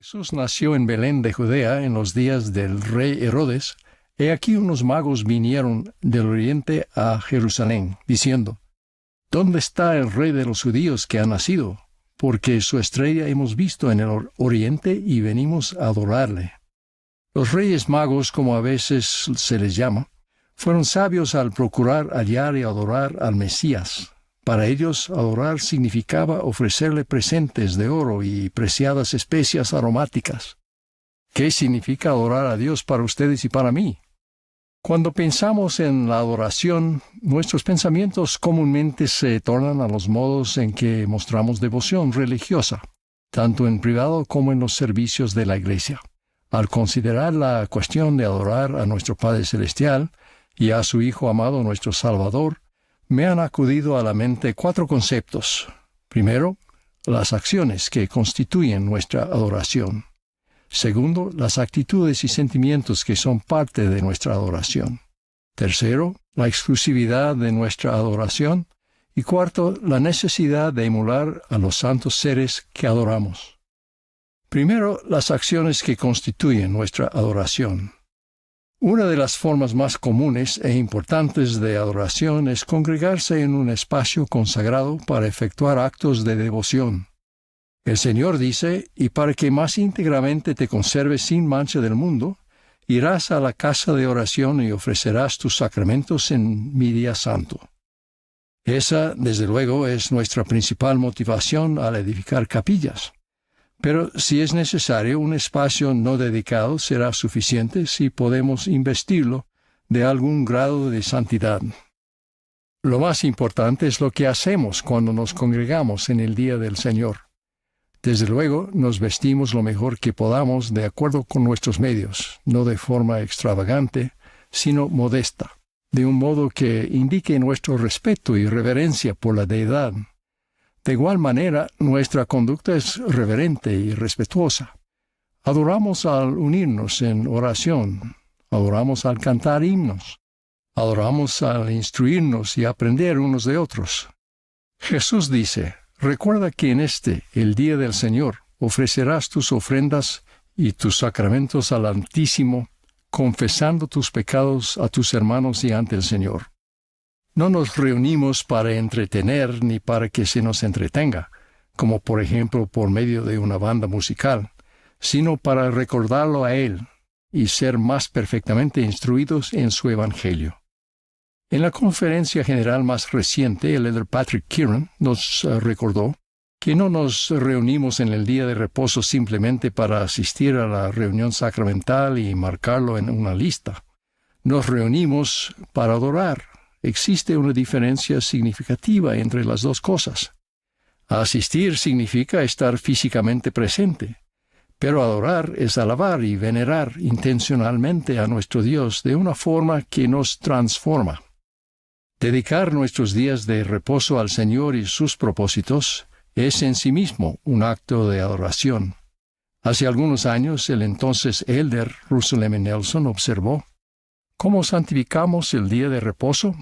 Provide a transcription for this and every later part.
Jesús nació en Belén de Judea en los días del rey Herodes. He aquí unos magos vinieron del oriente a Jerusalén, diciendo: ¿Dónde está el rey de los judíos que ha nacido? Porque su estrella hemos visto en el oriente y venimos a adorarle. Los reyes magos, como a veces se les llama, fueron sabios al procurar hallar y adorar al Mesías. Para ellos, adorar significaba ofrecerle presentes de oro y preciadas especias aromáticas. ¿Qué significa adorar a Dios para ustedes y para mí? Cuando pensamos en la adoración, nuestros pensamientos comúnmente se tornan a los modos en que mostramos devoción religiosa, tanto en privado como en los servicios de la Iglesia. Al considerar la cuestión de adorar a nuestro Padre Celestial y a su Hijo amado nuestro Salvador, me han acudido a la mente 4 conceptos. Primero, las acciones que constituyen nuestra adoración. Segundo, las actitudes y sentimientos que son parte de nuestra adoración. Tercero, la exclusividad de nuestra adoración. Y cuarto, la necesidad de emular a los santos seres que adoramos. Primero, las acciones que constituyen nuestra adoración. Una de las formas más comunes e importantes de adoración es congregarse en un espacio consagrado para efectuar actos de devoción. El Señor dice: «Y para que más íntegramente te conserves sin mancha del mundo, irás a la casa de oración y ofrecerás tus sacramentos en mi día santo». Esa, desde luego, es nuestra principal motivación al edificar capillas. Pero si es necesario, un espacio no dedicado será suficiente si podemos investirlo de algún grado de santidad. Lo más importante es lo que hacemos cuando nos congregamos en el día del Señor. Desde luego, nos vestimos lo mejor que podamos de acuerdo con nuestros medios, no de forma extravagante, sino modesta, de un modo que indique nuestro respeto y reverencia por la Deidad. De igual manera, nuestra conducta es reverente y respetuosa. Adoramos al unirnos en oración, adoramos al cantar himnos, adoramos al instruirnos y aprender unos de otros. Jesús dice: «Recuerda que en el día del Señor, ofrecerás tus ofrendas y tus sacramentos al Altísimo, confesando tus pecados a tus hermanos y ante el Señor». No nos reunimos para entretener ni para que se nos entretenga, como por ejemplo por medio de una banda musical, sino para recordarlo a Él y ser más perfectamente instruidos en su Evangelio. En la conferencia general más reciente, el elder Patrick Kieran nos recordó que no nos reunimos en el día de reposo simplemente para asistir a la reunión sacramental y marcarlo en una lista. Nos reunimos para adorar. Existe una diferencia significativa entre las dos cosas. Asistir significa estar físicamente presente, pero adorar es alabar y venerar intencionalmente a nuestro Dios de una forma que nos transforma. Dedicar nuestros días de reposo al Señor y sus propósitos es en sí mismo un acto de adoración. Hace algunos años, el entonces elder Russell M. Nelson observó: ¿cómo santificamos el día de reposo?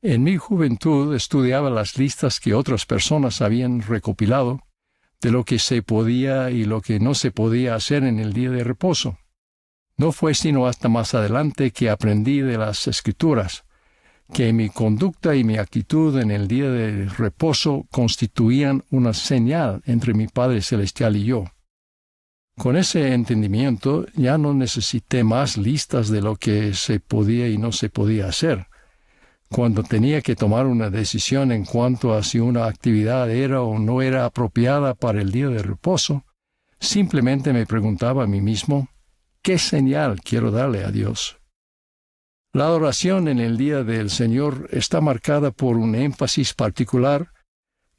En mi juventud estudiaba las listas que otras personas habían recopilado de lo que se podía y lo que no se podía hacer en el día de reposo. No fue sino hasta más adelante que aprendí de las Escrituras que mi conducta y mi actitud en el día de reposo constituían una señal entre mi Padre Celestial y yo. Con ese entendimiento ya no necesité más listas de lo que se podía y no se podía hacer. Cuando tenía que tomar una decisión en cuanto a si una actividad era o no era apropiada para el día de reposo, simplemente me preguntaba a mí mismo: ¿qué señal quiero darle a Dios? La adoración en el día del Señor está marcada por un énfasis particular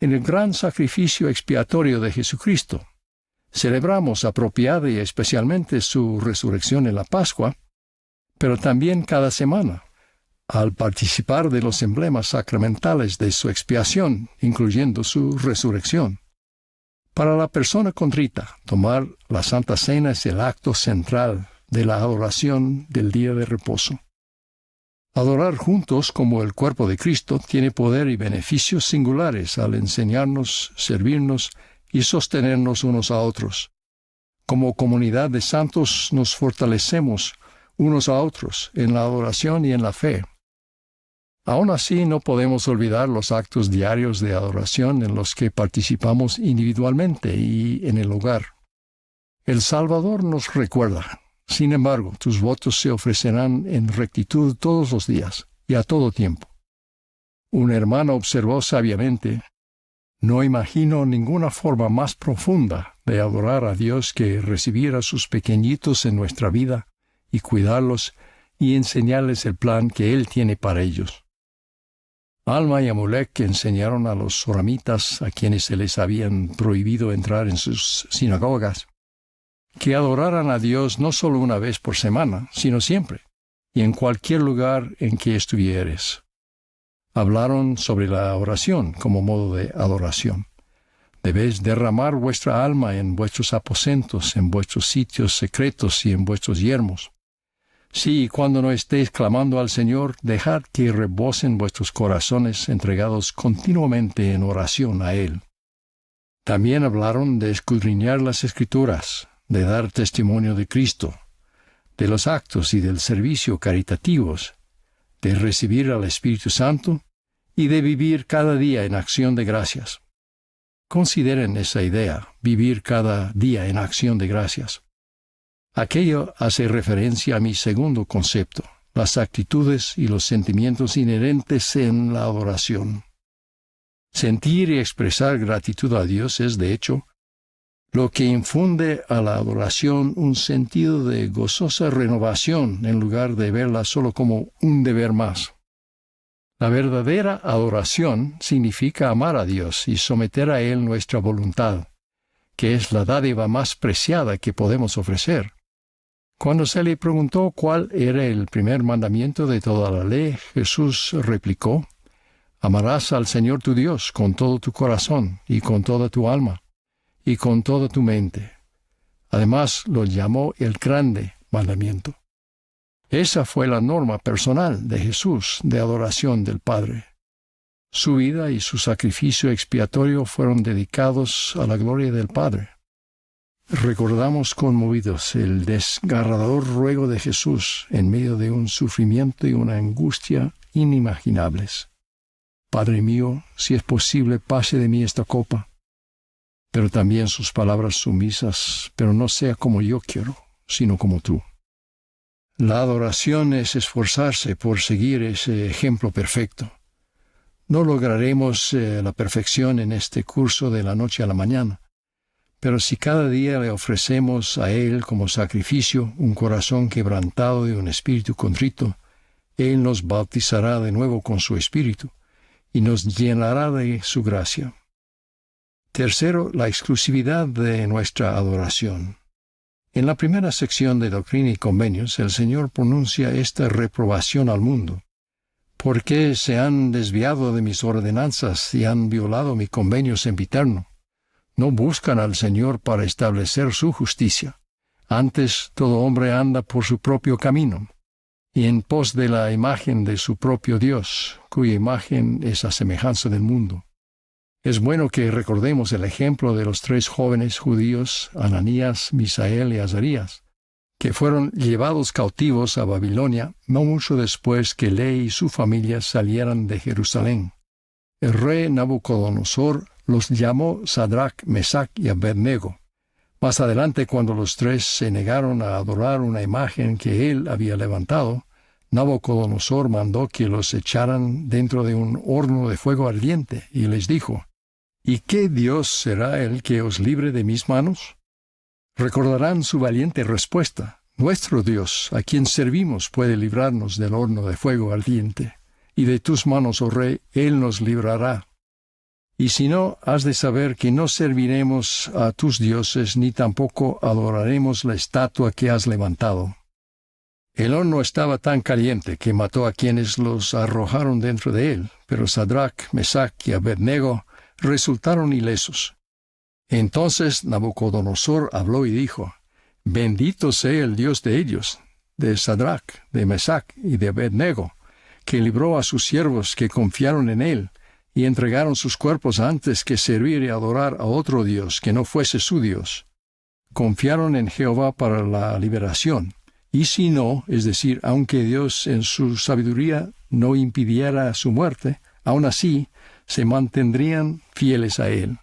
en el gran sacrificio expiatorio de Jesucristo. Celebramos apropiada y especialmente su resurrección en la Pascua, pero también cada semana, al participar de los emblemas sacramentales de su expiación, incluyendo su resurrección. Para la persona contrita, tomar la Santa Cena es el acto central de la adoración del día de reposo. Adorar juntos como el cuerpo de Cristo tiene poder y beneficios singulares al enseñarnos, servirnos y sostenernos unos a otros. Como comunidad de santos nos fortalecemos unos a otros en la adoración y en la fe. Aún así, no podemos olvidar los actos diarios de adoración en los que participamos individualmente y en el hogar. El Salvador nos recuerda: sin embargo, tus votos se ofrecerán en rectitud todos los días y a todo tiempo. Un hermano observó sabiamente: no imagino ninguna forma más profunda de adorar a Dios que recibir a sus pequeñitos en nuestra vida y cuidarlos y enseñarles el plan que Él tiene para ellos. Alma y Amulek enseñaron a los soramitas, a quienes se les habían prohibido entrar en sus sinagogas, que adoraran a Dios no solo una vez por semana, sino siempre, y en cualquier lugar en que estuvieres. Hablaron sobre la oración como modo de adoración. Debéis derramar vuestra alma en vuestros aposentos, en vuestros sitios secretos y en vuestros yermos. Sí, cuando no estéis clamando al Señor, dejad que rebosen vuestros corazones entregados continuamente en oración a Él. También hablaron de escudriñar las Escrituras, de dar testimonio de Cristo, de los actos y del servicio caritativos, de recibir al Espíritu Santo y de vivir cada día en acción de gracias. Consideren esa idea: vivir cada día en acción de gracias. Aquello hace referencia a mi segundo concepto: las actitudes y los sentimientos inherentes en la adoración. Sentir y expresar gratitud a Dios es, de hecho, lo que infunde a la adoración un sentido de gozosa renovación en lugar de verla solo como un deber más. La verdadera adoración significa amar a Dios y someter a Él nuestra voluntad, que es la dádiva más preciada que podemos ofrecer. Cuando se le preguntó cuál era el primer mandamiento de toda la ley, Jesús replicó: amarás al Señor tu Dios con todo tu corazón y con toda tu alma y con toda tu mente. Además, lo llamó el grande mandamiento. Esa fue la norma personal de Jesús de adoración del Padre. Su vida y su sacrificio expiatorio fueron dedicados a la gloria del Padre. Recordamos conmovidos el desgarrador ruego de Jesús en medio de un sufrimiento y una angustia inimaginables. Padre mío, si es posible, pase de mí esta copa. Pero también sus palabras sumisas: pero no sea como yo quiero, sino como tú. La adoración es esforzarse por seguir ese ejemplo perfecto. No lograremos la perfección en este curso de la noche a la mañana, pero si cada día le ofrecemos a Él como sacrificio un corazón quebrantado y un espíritu contrito, Él nos bautizará de nuevo con su espíritu y nos llenará de su gracia. Tercero, la exclusividad de nuestra adoración. En la primera sección de Doctrina y Convenios, el Señor pronuncia esta reprobación al mundo: ¿por qué se han desviado de mis ordenanzas y han violado mi convenio sempiterno? No buscan al Señor para establecer su justicia. Antes, todo hombre anda por su propio camino, y en pos de la imagen de su propio Dios, cuya imagen es a semejanza del mundo. Es bueno que recordemos el ejemplo de los 3 jóvenes judíos, Ananías, Misael y Azarías, que fueron llevados cautivos a Babilonia no mucho después que Ley y su familia salieran de Jerusalén. El rey Nabucodonosor los llamó Sadrach, Mesach y Abednego. Más adelante, cuando los 3 se negaron a adorar una imagen que él había levantado, Nabucodonosor mandó que los echaran dentro de un horno de fuego ardiente y les dijo: ¿y qué Dios será el que os libre de mis manos? Recordarán su valiente respuesta: nuestro Dios, a quien servimos, puede librarnos del horno de fuego ardiente, y de tus manos, oh rey, Él nos librará. Y si no, has de saber que no serviremos a tus dioses, ni tampoco adoraremos la estatua que has levantado. El horno estaba tan caliente que mató a quienes los arrojaron dentro de él, pero Sadrach, Mesach y Abednego resultaron ilesos. Entonces Nabucodonosor habló y dijo: bendito sea el Dios de ellos, de Sadrach, de Mesach y de Abednego, que libró a sus siervos que confiaron en él, y entregaron sus cuerpos antes que servir y adorar a otro Dios que no fuese su Dios. confiaron en Jehová para la liberación. Y si no, es decir, aunque Dios en su sabiduría no impidiera su muerte, aún así se mantendrían fieles a Él.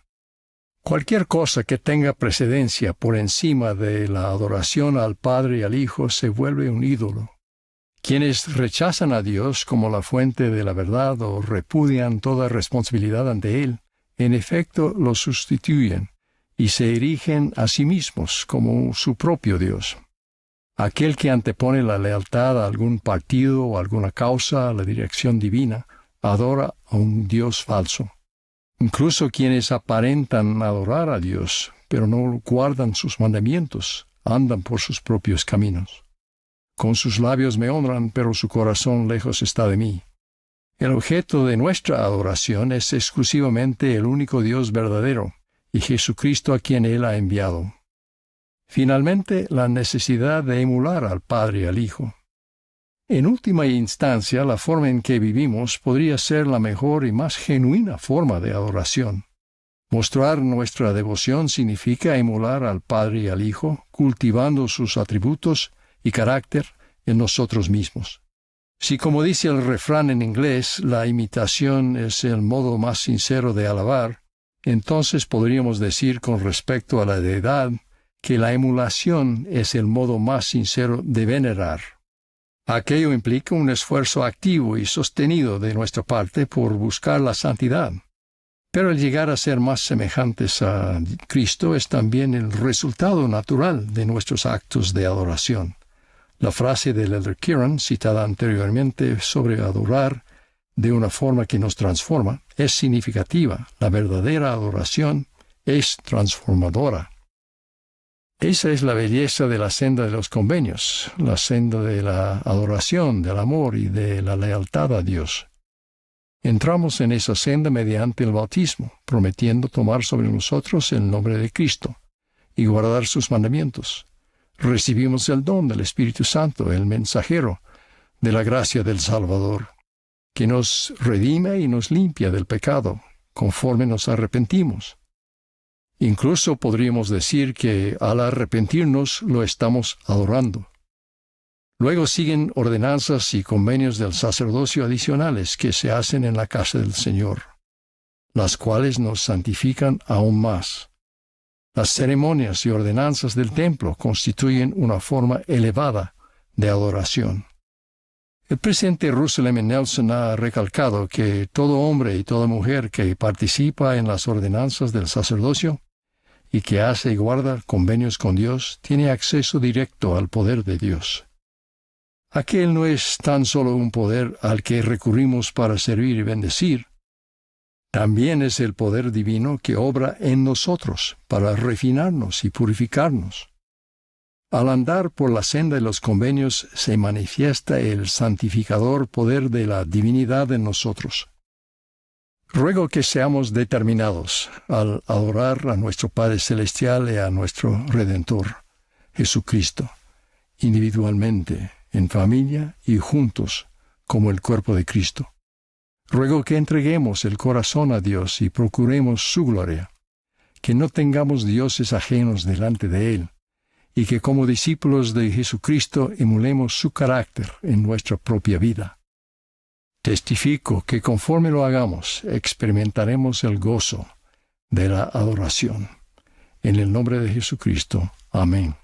Cualquier cosa que tenga precedencia por encima de la adoración al Padre y al Hijo se vuelve un ídolo. Quienes rechazan a Dios como la fuente de la verdad o repudian toda responsabilidad ante Él, en efecto lo sustituyen y se erigen a sí mismos como su propio Dios. Aquel que antepone la lealtad a algún partido o alguna causa a la dirección divina, adora a un Dios falso. Incluso quienes aparentan adorar a Dios, pero no guardan sus mandamientos, andan por sus propios caminos. Con sus labios me honran, pero su corazón lejos está de mí. El objeto de nuestra adoración es exclusivamente el único Dios verdadero, y Jesucristo a quien Él ha enviado. Finalmente, la necesidad de emular al Padre y al Hijo. En última instancia, la forma en que vivimos podría ser la mejor y más genuina forma de adoración. Mostrar nuestra devoción significa emular al Padre y al Hijo, cultivando sus atributos y carácter en nosotros mismos. Si, como dice el refrán en inglés, la imitación es el modo más sincero de alabar, entonces podríamos decir con respecto a la deidad que la emulación es el modo más sincero de venerar. Aquello implica un esfuerzo activo y sostenido de nuestra parte por buscar la santidad. Pero el llegar a ser más semejantes a Cristo es también el resultado natural de nuestros actos de adoración. La frase del Elder Keeran, citada anteriormente sobre adorar de una forma que nos transforma, es significativa. La verdadera adoración es transformadora. Esa es la belleza de la senda de los convenios, la senda de la adoración, del amor y de la lealtad a Dios. Entramos en esa senda mediante el bautismo, prometiendo tomar sobre nosotros el nombre de Cristo y guardar sus mandamientos. Recibimos el don del Espíritu Santo, el mensajero de la gracia del Salvador, que nos redime y nos limpia del pecado, conforme nos arrepentimos. Incluso podríamos decir que al arrepentirnos lo estamos adorando. Luego siguen ordenanzas y convenios del sacerdocio adicionales que se hacen en la casa del Señor, las cuales nos santifican aún más. Las ceremonias y ordenanzas del templo constituyen una forma elevada de adoración. El presidente Russell M. Nelson ha recalcado que todo hombre y toda mujer que participa en las ordenanzas del sacerdocio y que hace y guarda convenios con Dios, tiene acceso directo al poder de Dios. Aquel no es tan solo un poder al que recurrimos para servir y bendecir, también es el poder divino que obra en nosotros para refinarnos y purificarnos. Al andar por la senda de los convenios se manifiesta el santificador poder de la divinidad en nosotros. Ruego que seamos determinados al adorar a nuestro Padre Celestial y a nuestro Redentor, Jesucristo, individualmente, en familia y juntos, como el cuerpo de Cristo. Ruego que entreguemos el corazón a Dios y procuremos su gloria, que no tengamos dioses ajenos delante de Él, y que como discípulos de Jesucristo emulemos su carácter en nuestra propia vida. Testifico que conforme lo hagamos, experimentaremos el gozo de la adoración. En el nombre de Jesucristo. Amén.